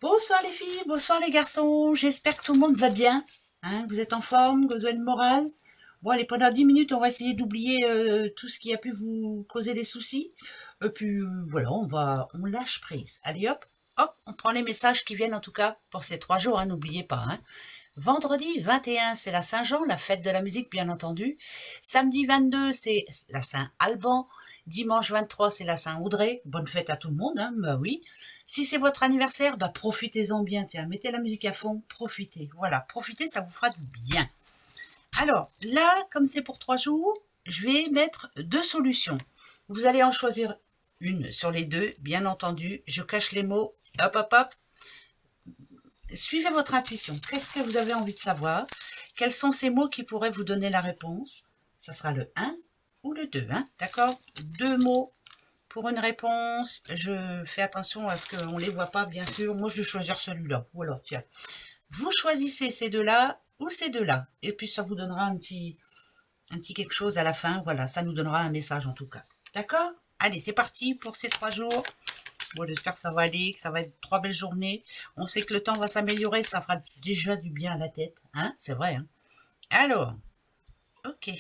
Bonsoir les filles, bonsoir les garçons, j'espère que tout le monde va bien, hein, vous êtes en forme, que vous avez le moral. Bon allez, pendant 10 minutes, on va essayer d'oublier tout ce qui a pu vous causer des soucis. Et puis voilà, on lâche prise. Allez hop, hop, on prend les messages qui viennent en tout cas pour ces 3 jours, hein, n'oubliez pas. Hein. Vendredi 21, c'est la Saint-Jean, la fête de la musique bien entendu. Samedi 22, c'est la Saint-Alban. Dimanche 23, c'est la Saint-Audrey. Bonne fête à tout le monde, hein, bah oui. Si c'est votre anniversaire, bah profitez-en bien, tiens, mettez la musique à fond, profitez. Voilà, profitez, ça vous fera du bien. Alors, là, comme c'est pour 3 jours, je vais mettre 2 solutions. Vous allez en choisir une sur les deux, bien entendu. Je cache les mots, hop, hop, hop. Suivez votre intuition. Qu'est-ce que vous avez envie de savoir? Quels sont ces mots qui pourraient vous donner la réponse? Ça sera le 1 ou le 2, hein, d'accord? 2 mots pour une réponse. Je fais attention à ce qu'on ne les voit pas, bien sûr. Moi, je vais choisir celui-là. Voilà, tiens. Vous choisissez ces deux-là ou ces deux-là. Et puis, ça vous donnera un petit quelque chose à la fin. Voilà, ça nous donnera un message en tout cas. D'accord? Allez, c'est parti pour ces 3 jours. Bon, j'espère que ça va aller, que ça va être 3 belles journées. On sait que le temps va s'améliorer, ça fera déjà du bien à la tête. Hein? C'est vrai. Hein? Alors, ok.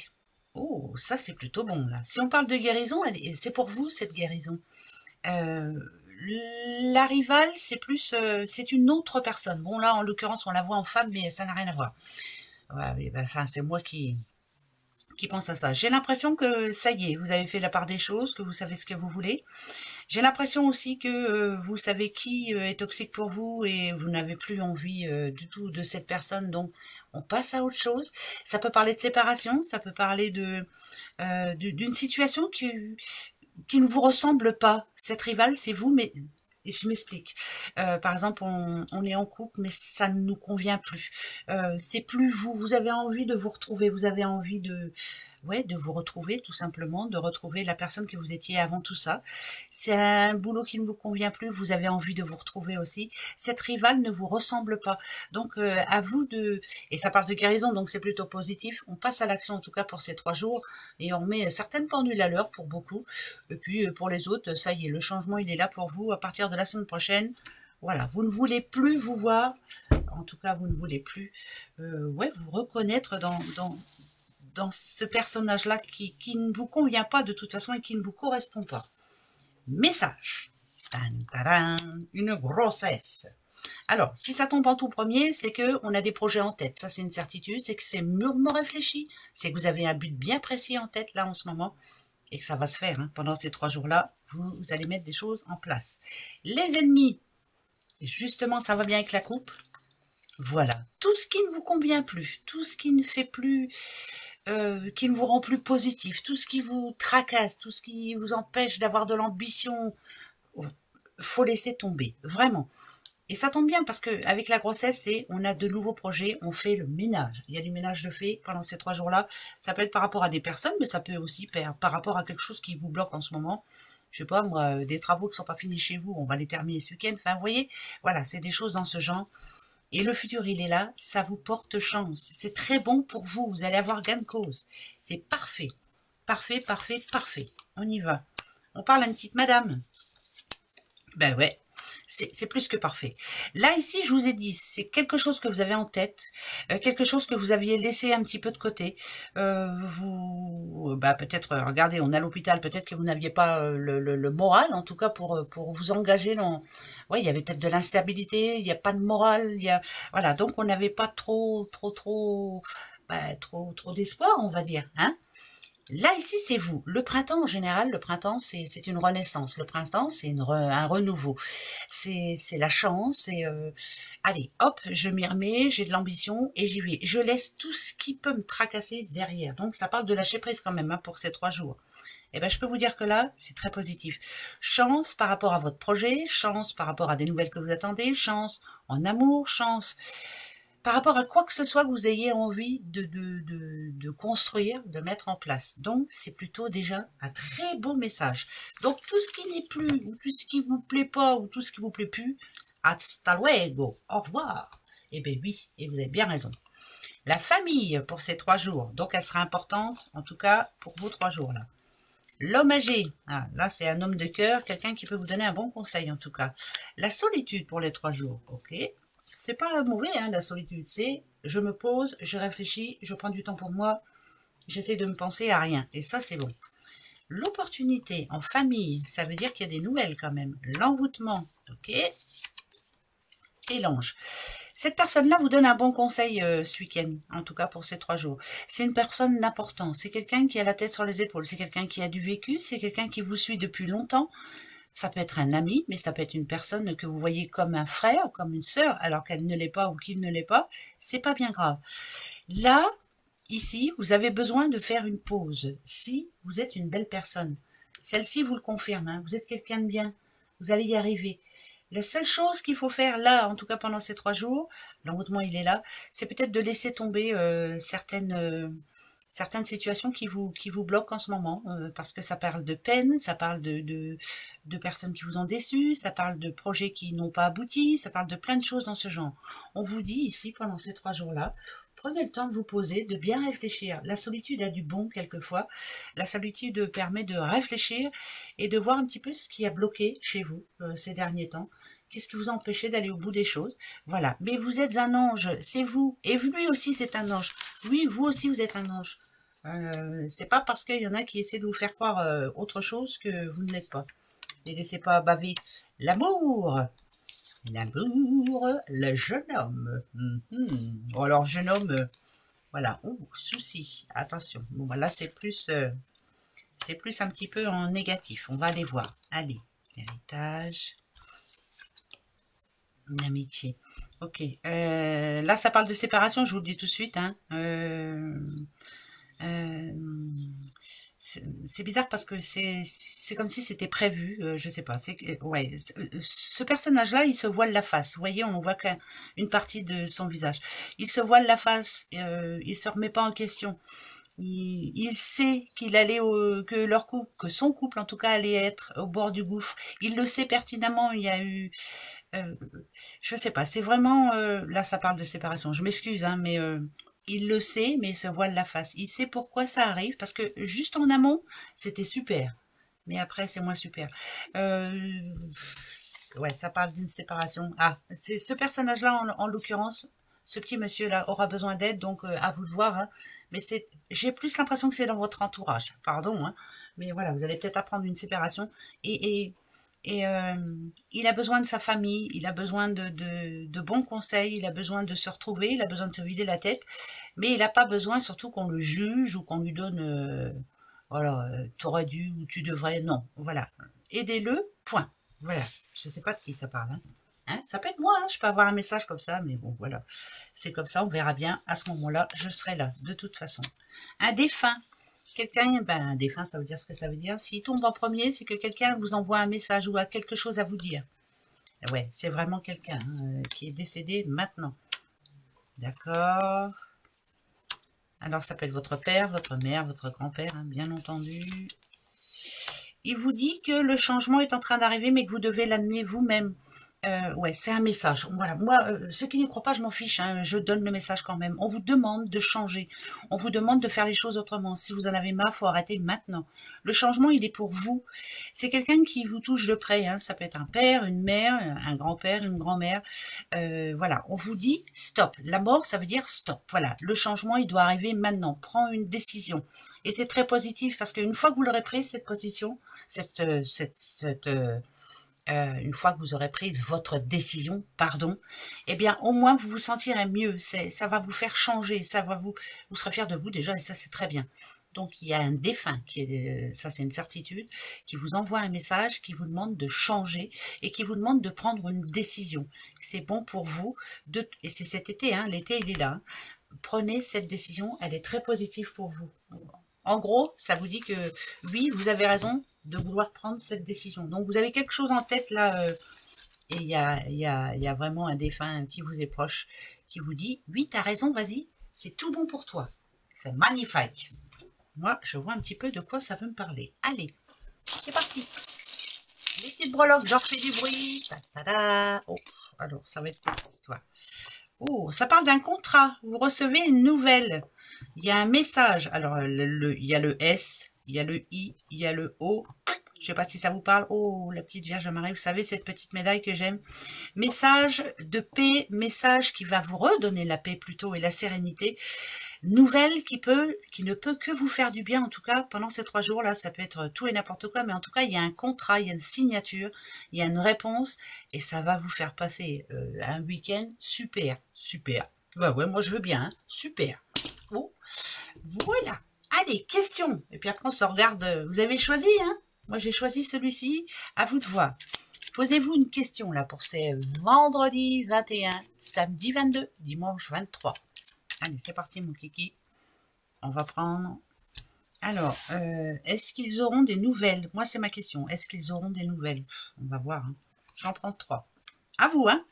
Oh, ça c'est plutôt bon là. Si on parle de guérison, c'est pour vous cette guérison. Euh, la rivale, c'est plus, c'est une autre personne. Bon là, en l'occurrence, on la voit en femme, mais ça n'a rien à voir. Ouais, enfin, c'est moi qui pense à ça. J'ai l'impression que ça y est, vous avez fait la part des choses, que vous savez ce que vous voulez. J'ai l'impression aussi que vous savez qui est toxique pour vous et vous n'avez plus envie du tout de cette personne, donc on passe à autre chose. Ça peut parler de séparation, ça peut parler d'une situation qui ne vous ressemble pas. Cette rivale, c'est vous, mais je m'explique. Par exemple, on est en couple, mais ça ne nous convient plus. C'est plus vous. Vous avez envie de vous retrouver. Vous avez envie de vous retrouver, tout simplement, de retrouver la personne que vous étiez avant tout ça. C'est un boulot qui ne vous convient plus. Vous avez envie de vous retrouver aussi. Cette rivale ne vous ressemble pas. Donc, à vous de... Et ça parle de guérison, donc c'est plutôt positif. On passe à l'action, en tout cas, pour ces 3 jours. Et on met certaines pendules à l'heure pour beaucoup. Et puis, pour les autres, ça y est, le changement, il est là pour vous à partir de la semaine prochaine. Voilà, vous ne voulez plus vous voir, en tout cas, vous ne voulez plus vous reconnaître dans ce personnage-là qui ne vous convient pas de toute façon et qui ne vous correspond pas. Message. Une grossesse. Alors, si ça tombe en tout premier, c'est qu'on a des projets en tête. Ça, c'est une certitude. C'est que c'est mûrement réfléchi. C'est que vous avez un but bien précis en tête, là, en ce moment. Et que ça va se faire. Hein. Pendant ces 3 jours-là, vous allez mettre des choses en place. Les ennemis. Justement, ça va bien avec la coupe. Voilà. Tout ce qui ne vous convient plus. Tout ce qui ne fait plus... qui ne vous rend plus positif. Tout ce qui vous tracasse. Tout ce qui vous empêche d'avoir de l'ambition. Faut laisser tomber. Vraiment. Et ça tombe bien parce que avec la grossesse, on a de nouveaux projets, on fait le ménage. Il y a du ménage de fait pendant ces 3 jours-là. Ça peut être par rapport à des personnes, mais ça peut aussi être par rapport à quelque chose qui vous bloque en ce moment. Je sais pas, moi, des travaux qui ne sont pas finis chez vous, on va les terminer ce week-end. Enfin, vous voyez, voilà, c'est des choses dans ce genre. Et le futur, il est là, ça vous porte chance. C'est très bon pour vous, vous allez avoir gain de cause. C'est parfait. Parfait, parfait, parfait. On y va. On parle à une petite madame. Ben ouais, c'est plus que parfait. Là, ici, je vous ai dit, c'est quelque chose que vous avez en tête, quelque chose que vous aviez laissé un petit peu de côté. Peut-être, regardez, on est à l'hôpital, peut-être que vous n'aviez pas le moral, en tout cas, pour vous engager dans... Oui, il y avait peut-être de l'instabilité, il n'y a pas de morale, voilà, donc on n'avait pas trop d'espoir, on va dire, hein. Là, ici, c'est vous. Le printemps, en général, le printemps, c'est une renaissance. Le printemps, c'est un renouveau. C'est la chance. Allez, hop, je m'y remets, j'ai de l'ambition et j'y vais. Je laisse tout ce qui peut me tracasser derrière. Donc, ça parle de lâcher prise quand même hein, pour ces 3 jours. Eh ben, je peux vous dire que là, c'est très positif. Chance par rapport à votre projet, chance par rapport à des nouvelles que vous attendez, chance en amour, chance par rapport à quoi que ce soit que vous ayez envie de construire, de mettre en place. Donc, c'est plutôt déjà un très beau message. Donc, tout ce qui n'est plus, ou tout ce qui vous plaît pas, ou tout ce qui vous plaît plus, hasta luego, au revoir. Eh bien oui, et vous avez bien raison. La famille pour ces 3 jours, donc elle sera importante, en tout cas pour vos 3 jours là. L'homme âgé, ah, là c'est un homme de cœur, quelqu'un qui peut vous donner un bon conseil en tout cas. La solitude pour les 3 jours, ok. C'est pas mauvais hein, la solitude, c'est je me pose, je réfléchis, je prends du temps pour moi, j'essaie de me penser à rien, et ça c'est bon. L'opportunité en famille, ça veut dire qu'il y a des nouvelles quand même. L'envoûtement, ok. Et l'ange. Cette personne-là vous donne un bon conseil ce week-end, en tout cas pour ces 3 jours. C'est une personne d'important, c'est quelqu'un qui a la tête sur les épaules, c'est quelqu'un qui a du vécu, c'est quelqu'un qui vous suit depuis longtemps. Ça peut être un ami, mais ça peut être une personne que vous voyez comme un frère, comme une sœur, alors qu'elle ne l'est pas ou qu'il ne l'est pas. C'est pas bien grave. Là, ici, vous avez besoin de faire une pause. Si vous êtes une belle personne, celle-ci vous le confirme, hein, vous êtes quelqu'un de bien, vous allez y arriver. La seule chose qu'il faut faire là, en tout cas pendant ces 3 jours, l'envoûtement il est là, c'est peut-être de laisser tomber certaines situations qui vous bloquent en ce moment, parce que ça parle de peine, ça parle de personnes qui vous ont déçu, ça parle de projets qui n'ont pas abouti, ça parle de plein de choses dans ce genre. On vous dit ici, pendant ces 3 jours-là, prenez le temps de vous poser, de bien réfléchir. La solitude a du bon quelquefois. La solitude permet de réfléchir et de voir un petit peu ce qui a bloqué chez vous ces derniers temps. Qu'est-ce qui vous a empêché d'aller au bout des choses? Voilà. Mais vous êtes un ange, c'est vous. Et lui aussi, c'est un ange. Oui, vous aussi, vous êtes un ange. C'est pas parce qu'il y en a qui essaient de vous faire croire autre chose que vous ne l'êtes pas. Ne laissez pas baver l'amour. L'amour, le jeune homme. Bon, alors, jeune homme, voilà. Oh, souci. Attention. Bon, là, c'est plus un petit peu en négatif. On va aller voir. Allez. Héritage. Une amitié. Ok. Là, ça parle de séparation, je vous le dis tout de suite. Hein. C'est bizarre parce que c'est comme si c'était prévu, je sais pas. Ouais, ce personnage-là, il se voile la face. Vous voyez, on voit qu'une partie de son visage. Il se voile la face, il se remet pas en question. Il sait qu'il allait que son couple en tout cas allait être au bord du gouffre. Il le sait pertinemment. Il y a eu, je sais pas. C'est vraiment là, ça parle de séparation. Je m'excuse, hein, mais il le sait, mais il se voile la face. Il sait pourquoi ça arrive, parce que juste en amont, c'était super. Mais après, c'est moins super. Ouais, ça parle d'une séparation. Ah, c'est ce personnage-là, en l'occurrence, ce petit monsieur-là aura besoin d'aide, donc à vous de voir. Hein. Mais j'ai plus l'impression que c'est dans votre entourage. Pardon, hein. Mais voilà, vous allez peut-être apprendre une séparation. Et il a besoin de sa famille, il a besoin de bons conseils, il a besoin de se retrouver, il a besoin de se vider la tête, mais il n'a pas besoin surtout qu'on le juge ou qu'on lui donne, voilà, t'aurais dû ou tu devrais, non, voilà. Aidez-le, point. Voilà, je ne sais pas de qui ça parle. Hein. Hein, ça peut être moi, hein, je peux avoir un message comme ça, mais bon, voilà. C'est comme ça, on verra bien. À ce moment-là, je serai là, de toute façon. Un défunt. Quelqu'un, ben, un défunt, ça veut dire ce que ça veut dire. S'il tombe en premier, c'est que quelqu'un vous envoie un message ou a quelque chose à vous dire. Ouais, c'est vraiment quelqu'un qui est décédé maintenant. D'accord. Alors, ça peut être votre père, votre mère, votre grand-père, hein, bien entendu. Il vous dit que le changement est en train d'arriver, mais que vous devez l'amener vous-même. Ouais, c'est un message. Voilà, moi, ceux qui n'y croient pas, je m'en fiche. Hein, je donne le message quand même. On vous demande de changer. On vous demande de faire les choses autrement. Si vous en avez marre, faut arrêter maintenant. Le changement, il est pour vous. C'est quelqu'un qui vous touche de près. Hein. Ça peut être un père, une mère, un grand-père, une grand-mère. Voilà, on vous dit stop. La mort, ça veut dire stop. Voilà, le changement, il doit arriver maintenant. Prends une décision. Et c'est très positif parce qu'une fois que vous l'aurez prise, cette position, une fois que vous aurez pris votre décision, pardon, eh bien, au moins, vous vous sentirez mieux. Ça va vous faire changer. Vous serez fier de vous déjà, et ça, c'est très bien. Donc, il y a un défunt, ça c'est une certitude, qui vous envoie un message, qui vous demande de changer et qui vous demande de prendre une décision. C'est bon pour vous, et c'est cet été, hein, l'été, il est là. Hein. Prenez cette décision, elle est très positive pour vous. En gros, ça vous dit que oui, vous avez raison de vouloir prendre cette décision. Donc, vous avez quelque chose en tête là, et il y a vraiment un défunt qui vous est proche, qui vous dit, oui, tu as raison, vas-y, c'est tout bon pour toi. C'est magnifique. Moi, je vois un petit peu de quoi ça veut me parler. Allez, c'est parti. Les petites breloques, j'en refais du bruit. Ta-ta-da. Oh, alors, ça va être pour toi. Oh, ça parle d'un contrat. Vous recevez une nouvelle. Il y a un message. Alors, il y a le S, il y a le I, il y a le O. Je ne sais pas si ça vous parle. Oh, la petite Vierge Marie, vous savez, cette petite médaille que j'aime. Message de paix, message qui va vous redonner la paix plutôt et la sérénité. Nouvelle qui ne peut que vous faire du bien, en tout cas, pendant ces 3 jours-là. Ça peut être tout et n'importe quoi, mais en tout cas, il y a un contrat, il y a une signature, il y a une réponse, et ça va vous faire passer un week-end super, super. Bah ouais, moi je veux bien, hein. Super. Bon, voilà. Allez, question. Et puis après, on se regarde. Vous avez choisi, hein? Moi, j'ai choisi celui-ci. À vous de voir. Posez-vous une question, là, pour ces vendredi 21, samedi 22, dimanche 23. Allez, c'est parti, mon kiki. On va prendre... Alors, est-ce qu'ils auront des nouvelles? Moi, c'est ma question. Est-ce qu'ils auront des nouvelles? On va voir. Hein. J'en prends 3. À vous, hein?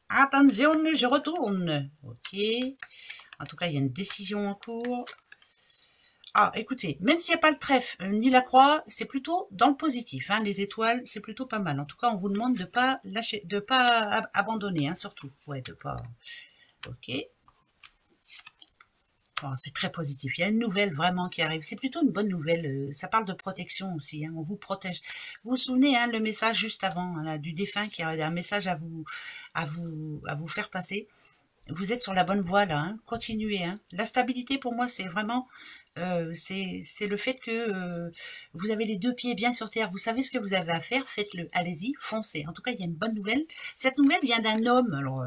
Attention, je retourne. Ok. En tout cas, il y a une décision en cours. Ah, écoutez, même s'il n'y a pas le trèfle ni la croix, c'est plutôt dans le positif. Hein, les étoiles, c'est plutôt pas mal. En tout cas, on vous demande de pas lâcher, de pas abandonner, hein, surtout. Ouais, de pas. Ok. Bon, c'est très positif. Il y a une nouvelle vraiment qui arrive. C'est plutôt une bonne nouvelle. Ça parle de protection aussi. Hein, on vous protège. Vous vous souvenez, hein, le message juste avant hein, du défunt qui a un message à vous faire passer. Vous êtes sur la bonne voie là. Hein, continuez. Hein. La stabilité pour moi, c'est vraiment c'est le fait que vous avez les 2 pieds bien sur terre, vous savez ce que vous avez à faire, faites-le, allez-y, foncez. En tout cas, il y a une bonne nouvelle. Cette nouvelle vient d'un homme, alors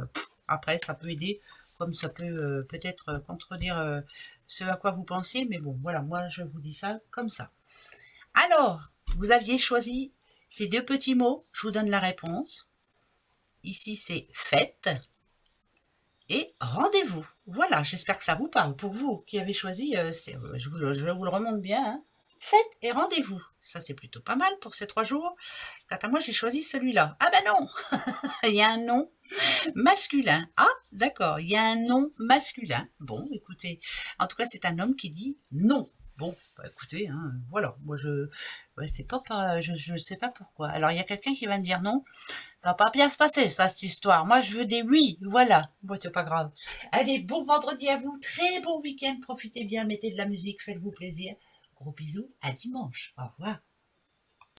après, ça peut aider, comme ça peut peut-être contredire ce à quoi vous pensiez, mais bon, voilà, moi, je vous dis ça comme ça. Alors, vous aviez choisi ces 2 petits mots, je vous donne la réponse. Ici, c'est fête. Et rendez-vous. Voilà, j'espère que ça vous parle. Pour vous qui avez choisi, je vous le remonte bien. Hein. Fête et rendez-vous. Ça, c'est plutôt pas mal pour ces 3 jours. Quant à moi, j'ai choisi celui-là. Ah ben non il y a un nom masculin. Ah, d'accord, il y a un nom masculin. Bon, écoutez, en tout cas, c'est un homme qui dit non. Bon, bah, écoutez, hein, voilà. Moi, ouais, c'est pas, je sais pas pourquoi. Alors, il y a quelqu'un qui va me dire non. Ça va pas bien se passer, ça, cette histoire. Moi, je veux des oui, voilà. Bon, c'est pas grave. Allez, bon vendredi à vous. Très bon week-end. Profitez bien, mettez de la musique, faites-vous plaisir. Gros bisous, à dimanche. Au revoir.